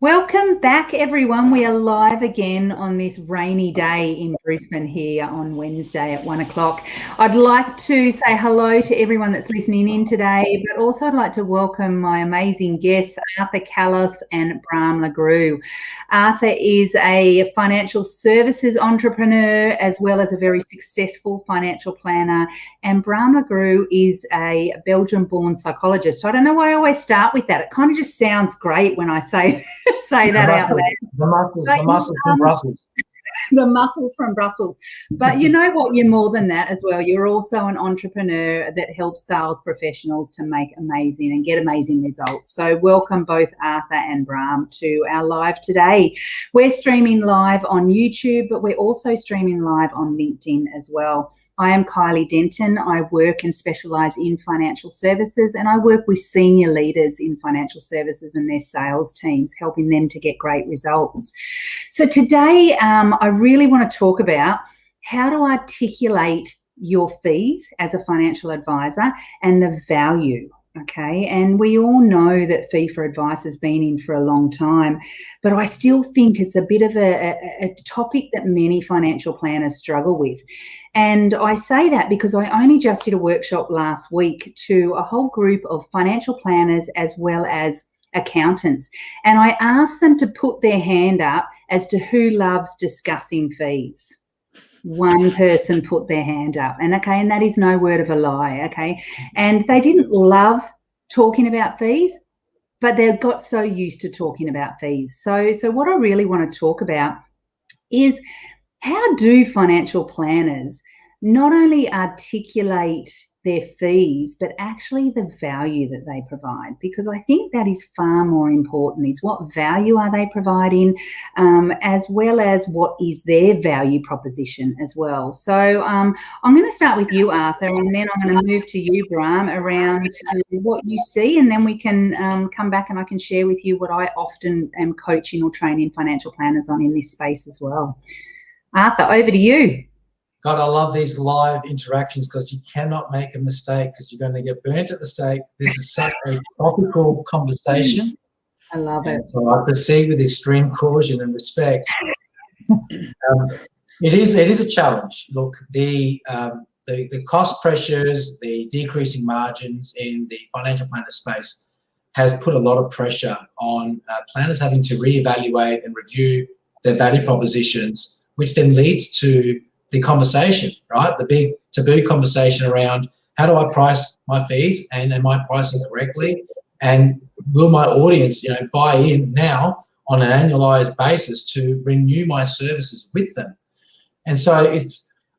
Welcome back, everyone. We are live again on this rainy day in Brisbane here on Wednesday at 1 o'clock. I'd like to say hello to everyone that's listening in today, but also I'd like to welcome my amazing guests, Arthur Callas and Bram LeGroux. Arthur is a financial services entrepreneur as well as a very successful financial planner, and Bram LeGroux is a Belgian-born psychologist. So I don't know why I always start with that. It kind of just sounds great when I say that out loud. The muscles from Brussels. The muscles from Brussels. But you know what? You're more than that as well. You're also an entrepreneur that helps sales professionals to make amazing and get amazing results. So welcome both Arthur and Bram to our live today. We're streaming live on YouTube, but we're also streaming live on LinkedIn as well. I am Kylie Denton. I work and specialise in financial services, and I work with senior leaders in financial services and their sales teams, helping them to get great results. So today I really want to talk about how to articulate your fees as a financial advisor and the value. Okay, and we all know that fee for advice has been in for a long time, but I still think it's a bit of a topic that many financial planners struggle with. And I say that because I only just did a workshop last week to a whole group of financial planners as well as accountants. And I asked them to put their hand up as to who loves discussing fees. One person put their hand up, and that is no word of a lie, okay? And they didn't love talking about fees, but they got so used to talking about fees. So what I really want to talk about is how do financial planners not only articulate their fees, but actually the value that they provide, because I think that is far more important, is what value are they providing, as well as what is their value proposition as well. So I'm going to start with you, Arthur, and then I'm going to move to you, Bram, around what you see, and then we can come back and I can share with you what I often am coaching or training financial planners on in this space as well. Arthur, over to you. God, I love these live interactions because you cannot make a mistake because you're going to get burnt at the stake. This is such a topical conversation. I love it. So I proceed with extreme caution and respect. It is a challenge. Look, the cost pressures, the decreasing margins in the financial planner space has put a lot of pressure on planners having to reevaluate and review their value propositions, which then leads to the conversation, right? The big taboo conversation around how do I price my fees and am I pricing correctly? And will my audience, buy in now on an annualized basis to renew my services with them? And so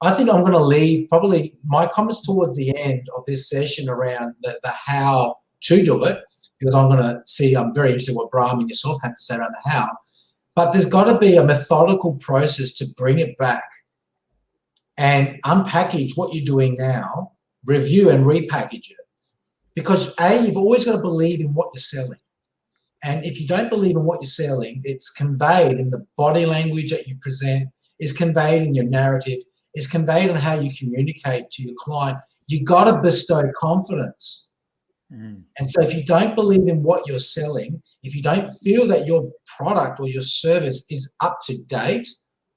I think I'm going to leave probably my comments towards the end of this session around the how to do it, because I'm very interested in what Bram and yourself have to say around the how. But there's got to be a methodical process to bring it back and unpackage what you're doing now, review and repackage it. Because you've always got to believe in what you're selling. And if you don't believe in what you're selling, it's conveyed in the body language that you present, it's conveyed in your narrative, it's conveyed on how you communicate to your client. You've got to bestow confidence. And so if you don't believe in what you're selling, if you don't feel that your product or your service is up to date,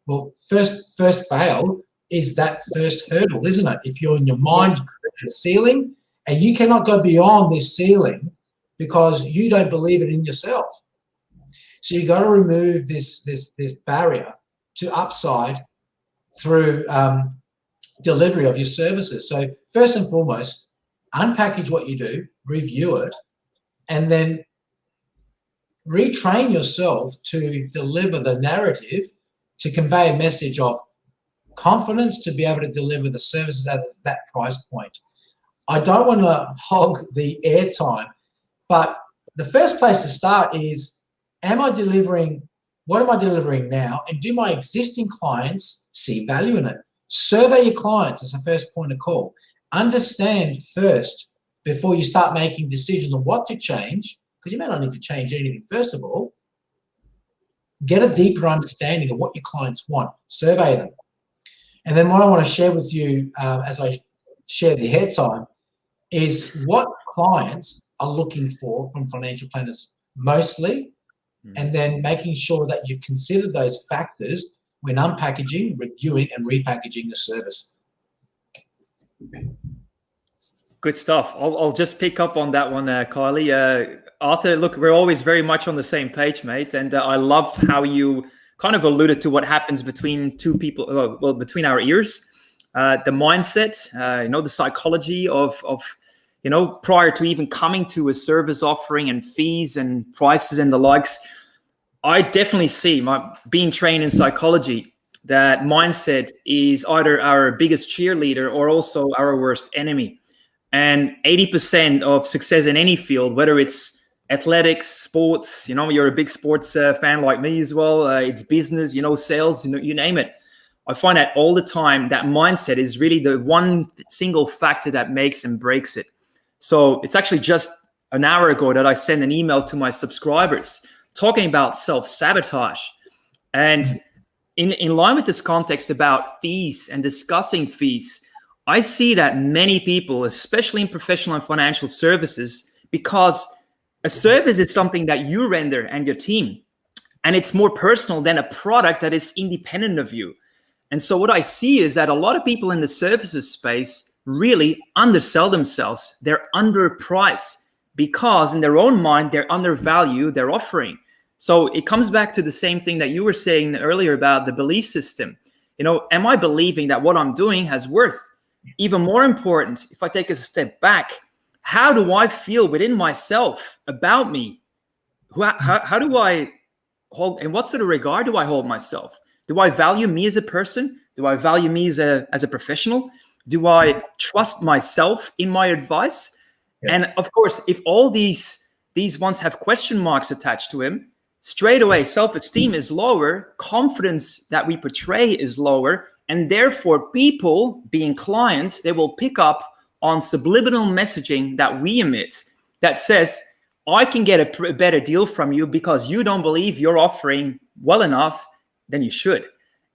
well, first fail is that first hurdle, isn't it? If you're in your mind, the ceiling, and you cannot go beyond this ceiling because you don't believe it in yourself. So you got to remove this barrier to upside through delivery of your services. So first and foremost, unpackage what you do, review it, and then retrain yourself to deliver the narrative, to convey a message of confidence, to be able to deliver the services at that price point. I don't want to hog the airtime, but the first place to start is, what am I delivering now? And do my existing clients see value in it? Survey your clients as the first point of call. Understand first before you start making decisions on what to change, because you may not need to change anything first of all. Get a deeper understanding of what your clients want. Survey them. And then what I want to share with you as I share the airtime is what clients are looking for from financial planners. Mostly, and then making sure that you've considered those factors when unpackaging, reviewing, and repackaging the service. Good stuff. I'll just pick up on that one, Kylie. Arthur, look, we're always very much on the same page, mate. And I love how you kind of alluded to what happens between two people, well, between our ears, the mindset, the psychology of prior to even coming to a service offering and fees and prices and the likes. I definitely see, being trained in psychology, that mindset is either our biggest cheerleader or also our worst enemy. And 80% of success in any field, whether it's athletics, sports, you're a big sports fan like me as well, it's business, sales, you name it. I find that all the time, that mindset is really the one single factor that makes and breaks it. So it's actually just an hour ago that I sent an email to my subscribers talking about self-sabotage. And in line with this context about fees and discussing fees, I see that many people, especially in professional and financial services, because a service is something that you render and your team, and it's more personal than a product that is independent of you. And so what I see is that a lot of people in the services space really undersell themselves. They're underpriced because in their own mind, they're undervalue their offering. So it comes back to the same thing that you were saying earlier about the belief system. Am I believing that what I'm doing has worth? Even more important, if I take a step back, how do I feel within myself about me? How do I hold, and what sort of regard do I hold myself? Do I value me as a person? Do I value me as a professional? Do I trust myself in my advice? Yeah. And of course, if all these ones have question marks attached to him, straight away, self-esteem is lower, confidence that we portray is lower, and therefore people, being clients, they will pick up on subliminal messaging that we emit that says, I can get a better deal from you because you don't believe you're offering well enough, then you should.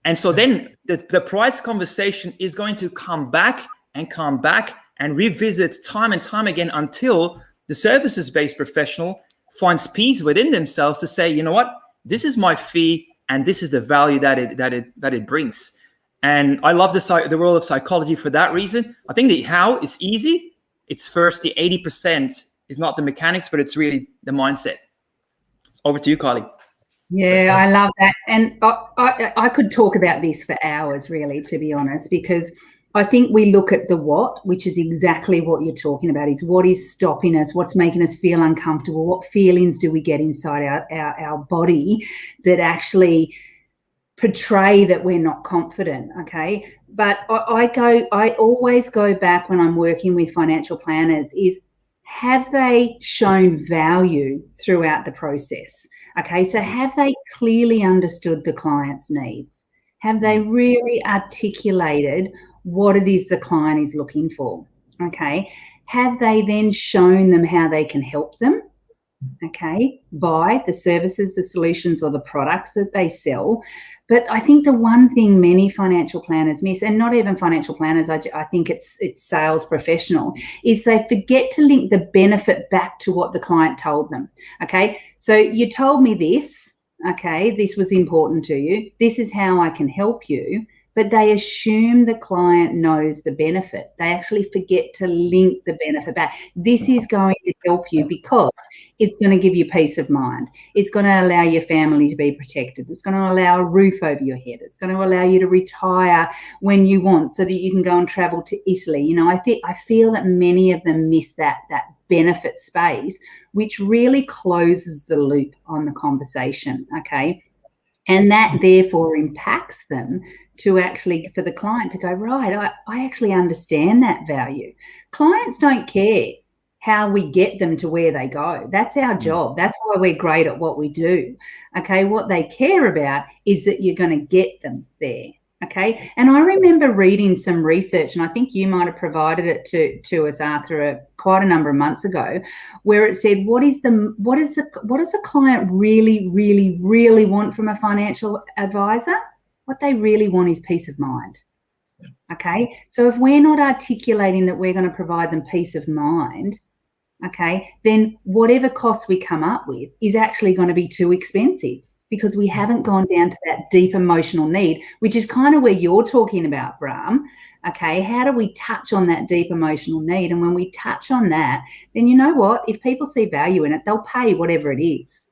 And so then the price conversation is going to come back and revisit time and time again until the services-based professional finds peace within themselves to say, you know what, this is my fee and this is the value that it brings. And I love the world of psychology for that reason. I think the how is easy. It's first the 80% is not the mechanics, but it's really the mindset. Over to you, Kylie. Yeah, I love that. And I could talk about this for hours, really, to be honest, because I think we look at the what, which is exactly what you're talking about, is what is stopping us, what's making us feel uncomfortable, what feelings do we get inside our body that actually portray that we're not confident, okay? But I always go back when I'm working with financial planners is, have they shown value throughout the process? Okay, so have they clearly understood the client's needs? Have they really articulated what it is the client is looking for? Okay, have they then shown them how they can help them? Okay, buy the services, the solutions, or the products that they sell. But I think the one thing many financial planners miss, and not even financial planners, I think it's sales professional, is they forget to link the benefit back to what the client told them. Okay, so you told me this, okay, this was important to you, this is how I can help you, but they assume the client knows the benefit. They actually forget to link the benefit back. This is going to help you because it's going to give you peace of mind. It's going to allow your family to be protected. It's going to allow a roof over your head. It's going to allow you to retire when you want so that you can go and travel to Italy. I feel that many of them miss that benefit space, which really closes the loop on the conversation, okay? And that therefore impacts them to actually, for the client to go, right, I actually understand that value. Clients don't care how we get them to where they go. That's our job. That's why we're great at what we do. Okay, what they care about is that you're going to get them there. Okay, and I remember reading some research, and I think you might have provided it to us, Arthur, quite a number of months ago, where it said, what does a client really, really, really want from a financial advisor? What they really want is peace of mind. Okay, so if we're not articulating that we're going to provide them peace of mind, okay, then whatever cost we come up with is actually going to be too expensive because we haven't gone down to that deep emotional need, which is kind of where you're talking about, Brahm. Okay, how do we touch on that deep emotional need? And when we touch on that, then you know what? If people see value in it, they'll pay whatever it is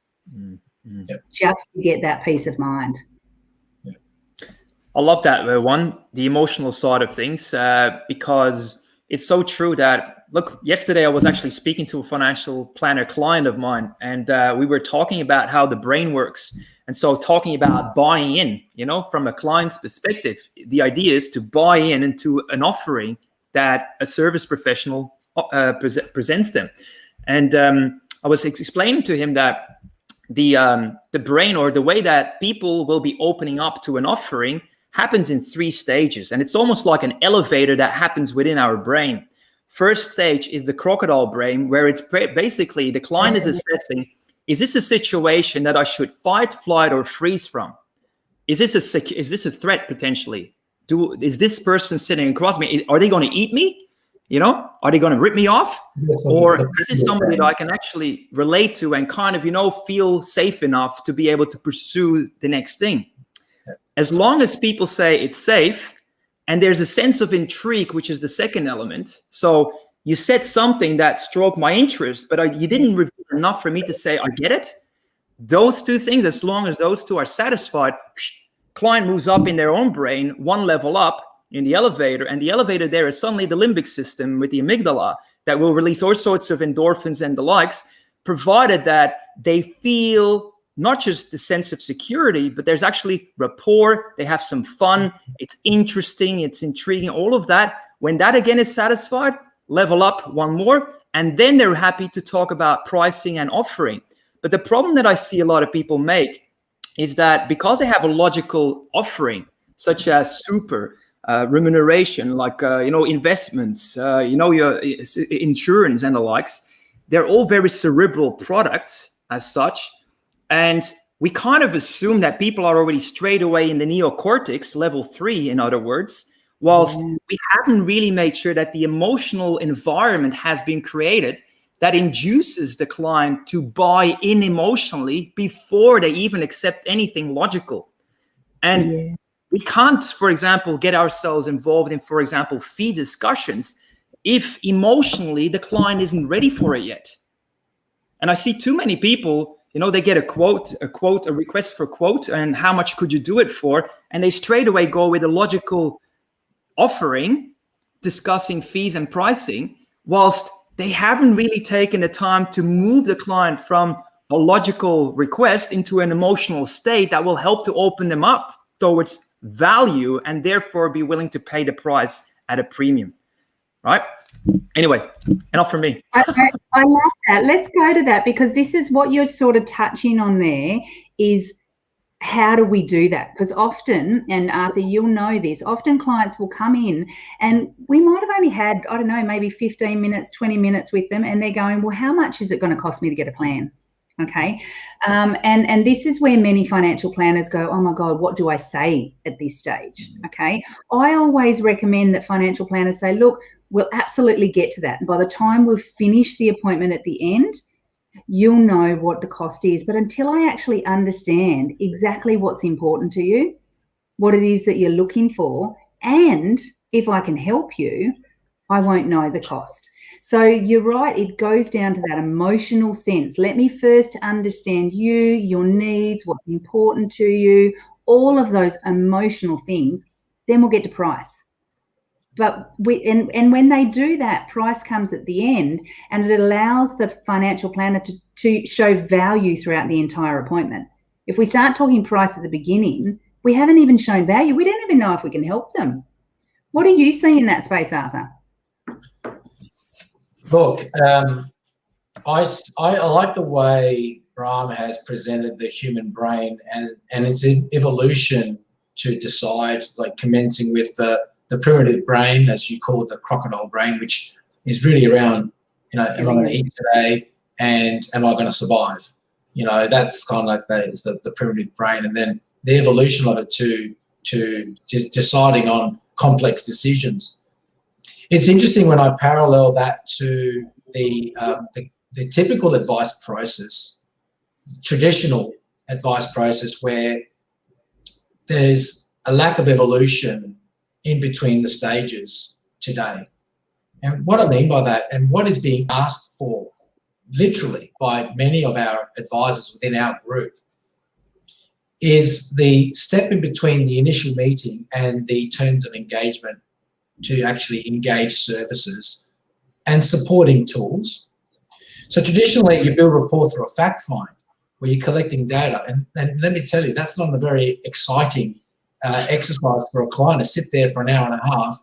just to get that peace of mind. I love that one, the emotional side of things, because it's so true that, look, yesterday I was actually speaking to a financial planner client of mine, and we were talking about how the brain works. And so talking about buying in, you know, from a client's perspective, the idea is to buy in into an offering that a service professional presents them. And I was explaining to him that the brain, or the way that people will be opening up to an offering, happens in 3 stages. And it's almost like an elevator that happens within our brain. First stage is the crocodile brain, where it's basically the client is assessing, is this a situation that I should fight, flight, or freeze from? Is this a threat potentially? Is this person sitting across me, are they going to eat me? You know, are they going to rip me off? Or is this somebody that I can actually relate to and kind of, you know, feel safe enough to be able to pursue the next thing? As long as people say it's safe, and there's a sense of intrigue, which is the second element. So you said something that stroked my interest, but you didn't reveal enough for me to say, I get it. Those 2 things, as long as those 2 are satisfied, client moves up in their own brain, 1 level up in the elevator. And the elevator there is suddenly the limbic system with the amygdala that will release all sorts of endorphins and the likes, provided that they feel not just the sense of security, but there's actually rapport. They have some fun. It's interesting. It's intriguing. All of that. When that again is satisfied, level up 1 more, and then they're happy to talk about pricing and offering. But the problem that I see a lot of people make is that because they have a logical offering, such as super remuneration, like investments, your insurance and the likes, they're all very cerebral products as such. And we kind of assume that people are already straight away in the neocortex, level 3, in other words, whilst we haven't really made sure that the emotional environment has been created that induces the client to buy in emotionally before they even accept anything logical. And we can't, for example, get ourselves involved in, for example, fee discussions if emotionally the client isn't ready for it yet. And I see too many people, they get a request for quote, and how much could you do it for? And they straight away go with a logical offering, discussing fees and pricing, whilst they haven't really taken the time to move the client from a logical request into an emotional state that will help to open them up towards value and therefore be willing to pay the price at a premium, right? Anyway, enough from me. I love that. Let's go to that, because this is what you're sort of touching on there, is how do we do that? Because often, and Arthur, you'll know this, often clients will come in and we might have only had, I don't know, maybe 15 minutes, 20 minutes with them, and they're going, well, how much is it going to cost me to get a plan? Okay. And this is where many financial planners go, oh my God, what do I say at this stage? Okay. I always recommend that financial planners say, look, we'll absolutely get to that. And by the time we've finished the appointment at the end, you'll know what the cost is. But until I actually understand exactly what's important to you, what it is that you're looking for, and if I can help you, I won't know the cost. So you're right, it goes down to that emotional sense. Let me first understand you, your needs, what's important to you, all of those emotional things, then we'll get to price. But when they do that, price comes at the end, and it allows the financial planner to show value throughout the entire appointment. If we start talking price at the beginning, we haven't even shown value. We don't even know if we can help them. What do you see in that space, Arthur? Look, I like the way Brahm has presented the human brain and its evolution to decide, like commencing with the primitive brain, as you call it, the crocodile brain, which is really around, am I going to eat today, and am I going to survive? That's kind of like the primitive brain, and then the evolution of it to deciding on complex decisions. It's interesting when I parallel that to the typical advice process, traditional advice process, where there's a lack of evolution in between the stages today. And what I mean by that, and what is being asked for literally by many of our advisors within our group, is the step in between the initial meeting and the terms of engagement to actually engage services and supporting tools. So traditionally, you build rapport through a fact find where you're collecting data. And let me tell you, that's not a very exciting exercise for a client to sit there for an hour and a half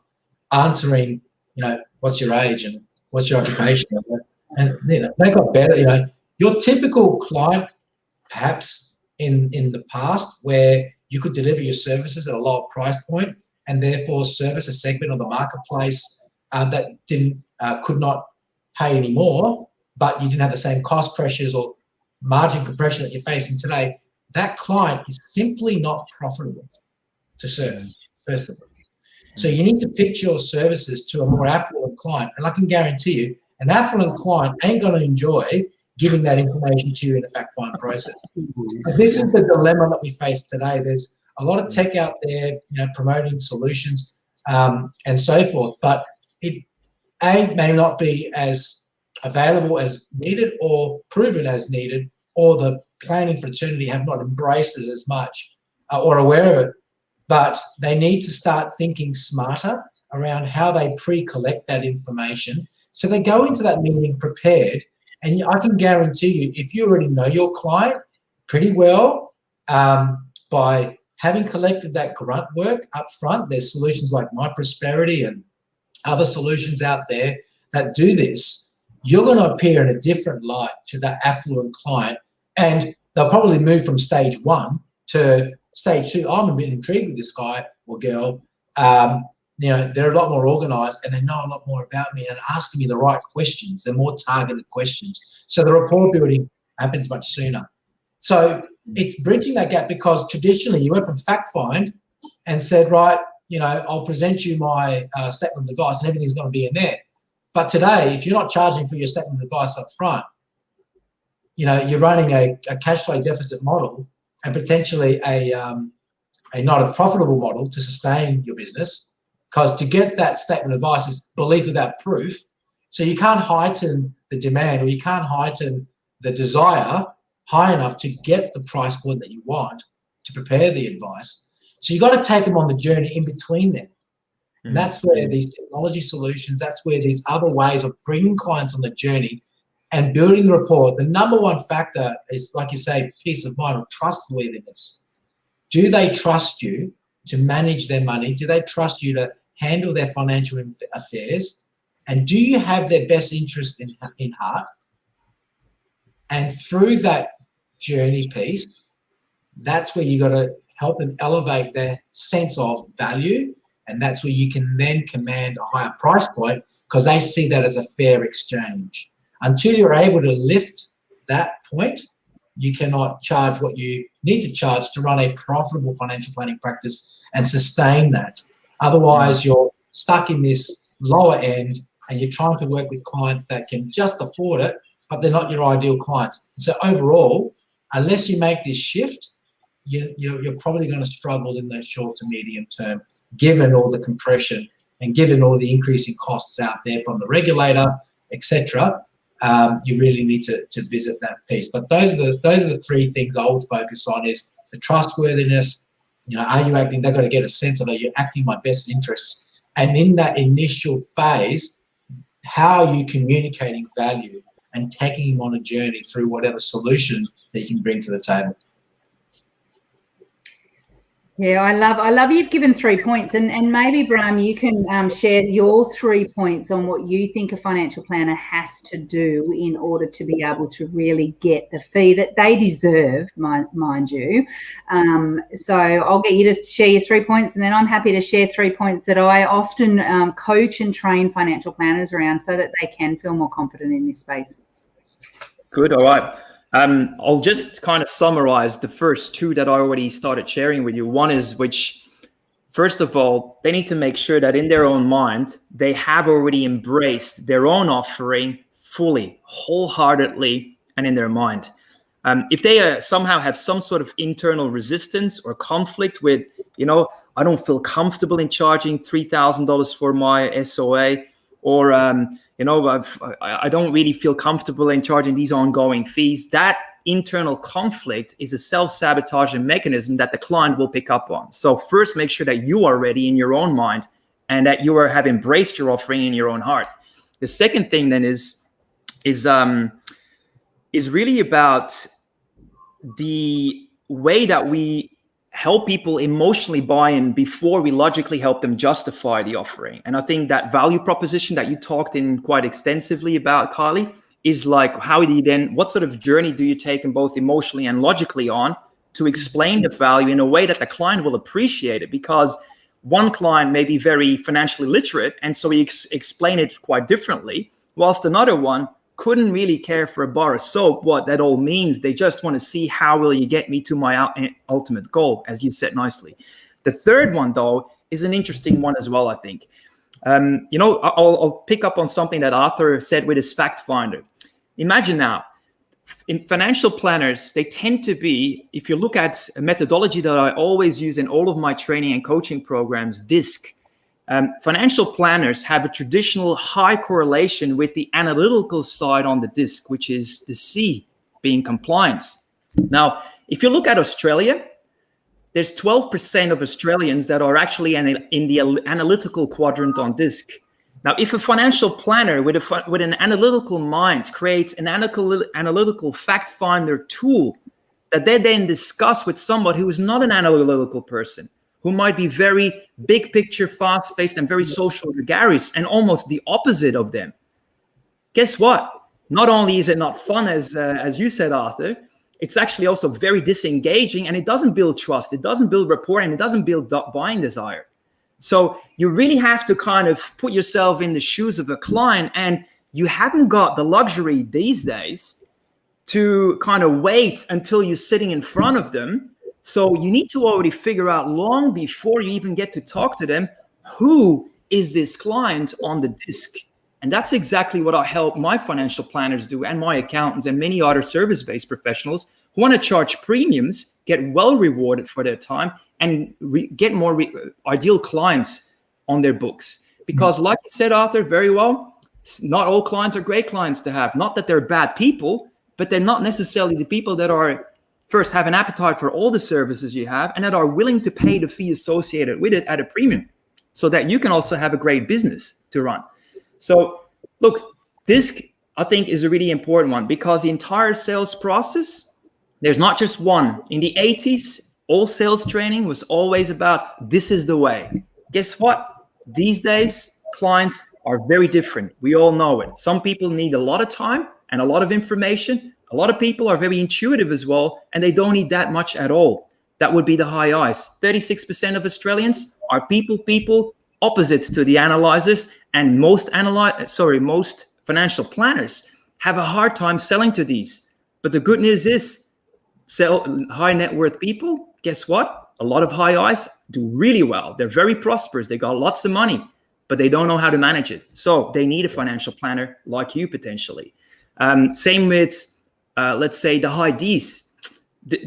answering, what's your age and what's your occupation? And, they got better. Your typical client, perhaps in the past, where you could deliver your services at a lower price point and therefore service a segment of the marketplace that could not pay anymore, but you didn't have the same cost pressures or margin compression that you're facing today, that client is simply not profitable to serve, first of all. So you need to pitch your services to a more affluent client. And I can guarantee you, an affluent client ain't going to enjoy giving that information to you in a fact find process. But this is the dilemma that we face today. There's a lot of tech out there, promoting solutions and so forth, but it may not be as available as needed or proven as needed, or the planning fraternity have not embraced it as much or aware of it. But they need to start thinking smarter around how they pre-collect that information. So they go into that meeting prepared. And I can guarantee you, if you already know your client pretty well, by having collected that grunt work up front, there's solutions like MyProsperity and other solutions out there that do this, you're going to appear in a different light to that affluent client. And they'll probably move from stage 1 to stage 2. I'm a bit intrigued with this guy or girl. They're a lot more organized and they know a lot more about me and asking me the right questions. They're more targeted questions. So the rapport building happens much sooner. So it's bridging that gap, because traditionally you went from fact find and said, right, I'll present you my statement of advice and everything's going to be in there. But today, if you're not charging for your statement of advice up front, you're running a cash flow deficit model and potentially a not a profitable model to sustain your business. Because to get that statement of advice is belief without proof. So you can't heighten the demand, or you can't heighten the desire high enough to get the price point that you want to prepare the advice. So you've got to take them on the journey in between them. And that's where these technology solutions, that's where these other ways of bringing clients on the journey and building the rapport. The number one factor is, like you say, peace of mind or trustworthiness. Do they trust you to manage their money? Do they trust you to handle their financial affairs? And do you have their best interest in heart? And through that journey piece, that's where you got to help them elevate their sense of value. And that's where you can then command a higher price point, because they see that as a fair exchange. Until you're able to lift that point, you cannot charge what you need to charge to run a profitable financial planning practice and sustain that. Otherwise, you're stuck in this lower end and you're trying to work with clients that can just afford it, but they're not your ideal clients. So overall, unless you make this shift, you're probably going to struggle in the short to medium term, given all the compression and given all the increasing costs out there from the regulator, etc. You really need to visit that piece. But those are the three things I would focus on: is the trustworthiness. Are you acting? They've got to get a sense of, are you acting in my best interests? And in that initial phase, how are you communicating value and taking them on a journey through whatever solution that you can bring to the table? Yeah, I love you've given 3 points, and maybe Bram, you can share your 3 points on what you think a financial planner has to do in order to be able to really get the fee that they deserve, mind you. So I'll get you to share your 3 points, and then I'm happy to share 3 points that I often coach and train financial planners around so that they can feel more confident in this space. Good. All right. I'll just kind of summarize the first two that I already started sharing with you. One is first of all, they need to make sure that in their own mind, they have already embraced their own offering fully, wholeheartedly, and in their mind. If they somehow have some sort of internal resistance or conflict with, I don't feel comfortable in charging $3,000 for my SOA, or, I don't really feel comfortable in charging these ongoing fees, that internal conflict is a self-sabotaging mechanism that the client will pick up on. So first, make sure that you are ready in your own mind and that you have embraced your offering in your own heart. The second thing then is really about the way that we help people emotionally buy in before we logically help them justify the offering. And I think that value proposition that you talked in quite extensively about, Kylie, is like, what sort of journey do you take in both emotionally and logically on to explain the value in a way that the client will appreciate it? Because one client may be very financially literate, and so he explain it quite differently, whilst another one couldn't really care for a bar of soap what that all means. They just want to see how will you get me to my ultimate goal, as you said nicely. The third one, though, is an interesting one as well, I think. I'll pick up on something that Arthur said with his fact finder. Imagine now, in financial planners, they tend to be, if you look at a methodology that I always use in all of my training and coaching programs, DISC. Financial planners have a traditional high correlation with the analytical side on the DISC, which is the C, being compliance. Now, if you look at Australia, there's 12% of Australians that are actually in the analytical quadrant on DISC. Now, if a financial planner with an analytical mind creates an analytical fact finder tool that they then discuss with somebody who is not an analytical person, who might be very big picture, fast-paced, and very social gregarious, and almost the opposite of them, guess what? Not only is it not fun, as you said, Arthur, it's actually also very disengaging, and it doesn't build trust, it doesn't build rapport, and it doesn't build buying desire. So you really have to kind of put yourself in the shoes of a client, and you haven't got the luxury these days to kind of wait until you're sitting in front of them. So you need to already figure out long before you even get to talk to them, who is this client on the DISC? And that's exactly what I help my financial planners do, and my accountants and many other service-based professionals who want to charge premiums, get well rewarded for their time, and get more ideal clients on their books. Because like you said, Arthur, very well, not all clients are great clients to have. Not that they're bad people, but they're not necessarily the people that are first have an appetite for all the services you have and that are willing to pay the fee associated with it at a premium, so that you can also have a great business to run. So look, DISC, I think, is a really important one, because the entire sales process, there's not just one. In the 80s, all sales training was always about, this is the way. Guess what? These days, clients are very different. We all know it. Some people need a lot of time and a lot of information. A lot of people are very intuitive as well, and they don't need that much at all. That would be the high eyes. 36% of Australians are people, opposites to the analyzers, and most financial planners have a hard time selling to these. But the good news is, sell high net worth people, guess what? A lot of high eyes do really well. They're very prosperous. They got lots of money, but they don't know how to manage it. So they need a financial planner like you potentially. Same with, let's say, the high Ds,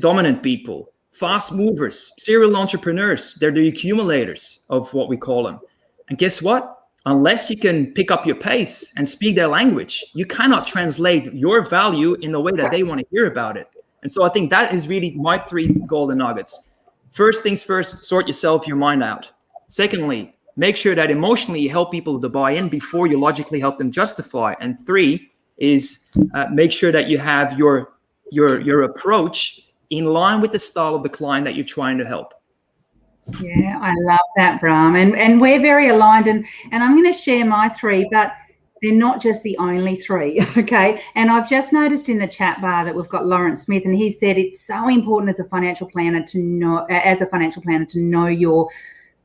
dominant people, fast movers, serial entrepreneurs. They're the accumulators of what we call them. And guess what? Unless you can pick up your pace and speak their language, you cannot translate your value in the way that they want to hear about it. And so I think that is really my 3 golden nuggets. First things first, sort your mind out. Secondly, make sure that emotionally you help people to buy in before you logically help them justify. And 3 is make sure that you have your approach in line with the style of the client that you're trying to help. Yeah, I love that, Bram. And we're very aligned. And I'm going to share my 3, but they're not just the only 3, okay? And I've just noticed in the chat bar that we've got Lawrence Smith, and he said it's so important as a financial planner to know your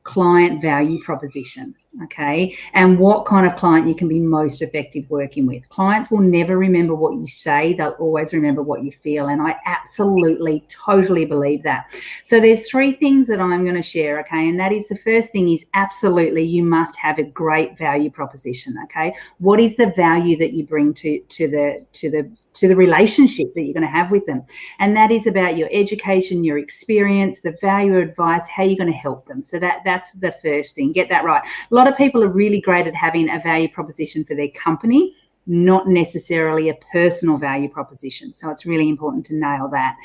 client value proposition, okay, and what kind of client you can be most effective working with. Clients will never remember what you say, they'll always remember what you feel, and I absolutely, totally believe that. So there's 3 things that I'm going to share, okay, and that is, the first thing is absolutely you must have a great value proposition, okay. What is the value that you bring to the relationship that you're going to have with them? And that is about your education, your experience, the value advice, how you're going to help them. So that's the first thing. Get that right. A lot of people are really great at having a value proposition for their company, not necessarily a personal value proposition. So it's really important to nail that.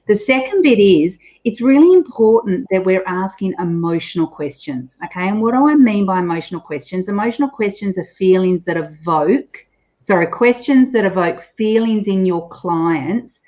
The second bit is, it's really important that we're asking emotional questions, okay? And what do I mean by emotional questions? Emotional questions are feelings that questions that evoke feelings in your clients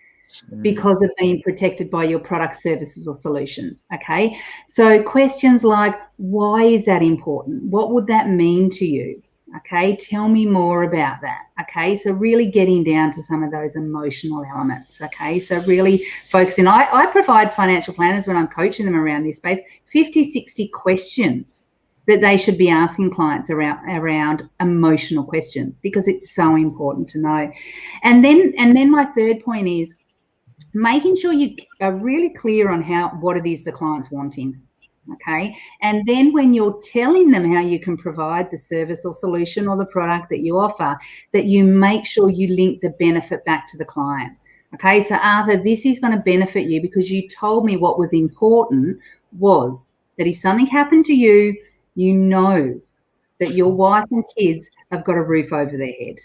because of being protected by your products, services, or solutions, okay? So questions like, why is that important? What would that mean to you? Okay, tell me more about that. Okay, so really getting down to some of those emotional elements. Okay, so really focusing. I provide financial planners when I'm coaching them around this space 50, 60 questions that they should be asking clients around emotional questions, because it's so important to know. And then my third point is making sure you are really clear on what it is the client's wanting. Okay, and then when you're telling them how you can provide the service or solution or the product that you offer, that you make sure you link the benefit back to the client. Okay, so Arthur, this is going to benefit you because you told me what was important was that if something happened to you, you know that your wife and kids have got a roof over their head,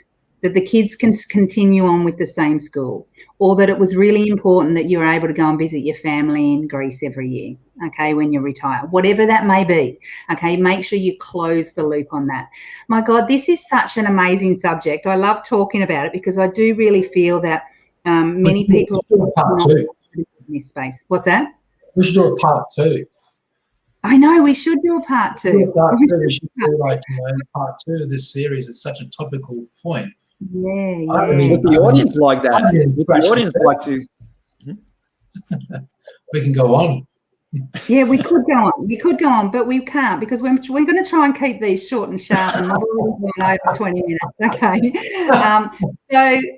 that the kids can continue on with the same school, or that it was really important that you're able to go and visit your family in Greece every year, okay, when you retire, whatever that may be, okay, make sure you close the loop on that. My God, this is such an amazing subject. I love talking about it because I do really feel that many people are in this space. What's that? We should do a part 2. I know, we should do a part 2. We should do part 2 of this series. It's such a topical point. Yeah. Would the audience like that? Would the audience like to? We can go on. Yeah, we could go on, but we can't, because we're going to try and keep these short and sharp, and we've already gone over 20 minutes. Okay.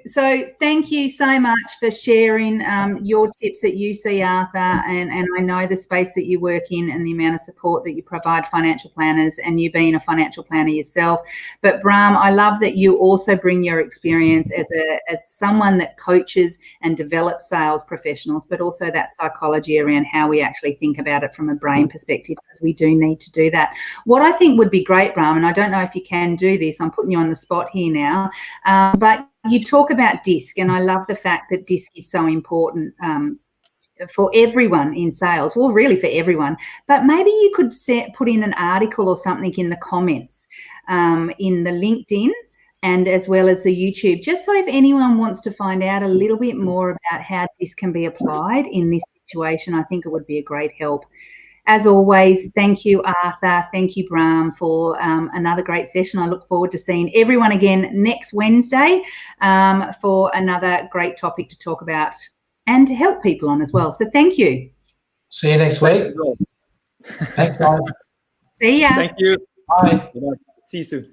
So thank you so much for sharing your tips that you see, Arthur, and I know the space that you work in and the amount of support that you provide financial planners, and you being a financial planner yourself. But Brahm, I love that you also bring your experience as someone that coaches and develops sales professionals, but also that psychology around how we actually think about it from a brain perspective, because we do need to do that. What I think would be great, Brahm, and I don't know if you can do this, I'm putting you on the spot here now, but you talk about DISC, and I love the fact that DISC is so important for everyone in sales, well, really for everyone, but maybe you could put in an article or something in the comments in the LinkedIn and as well as the YouTube, just so if anyone wants to find out a little bit more about how DISC can be applied in this situation, I think it would be a great help. As always, thank you, Arthur. Thank you, Brahm, for another great session. I look forward to seeing everyone again next Wednesday for another great topic to talk about and to help people on as well. So thank you. See you next week. Thanks, guys. See ya. Thank you. Bye. See you soon.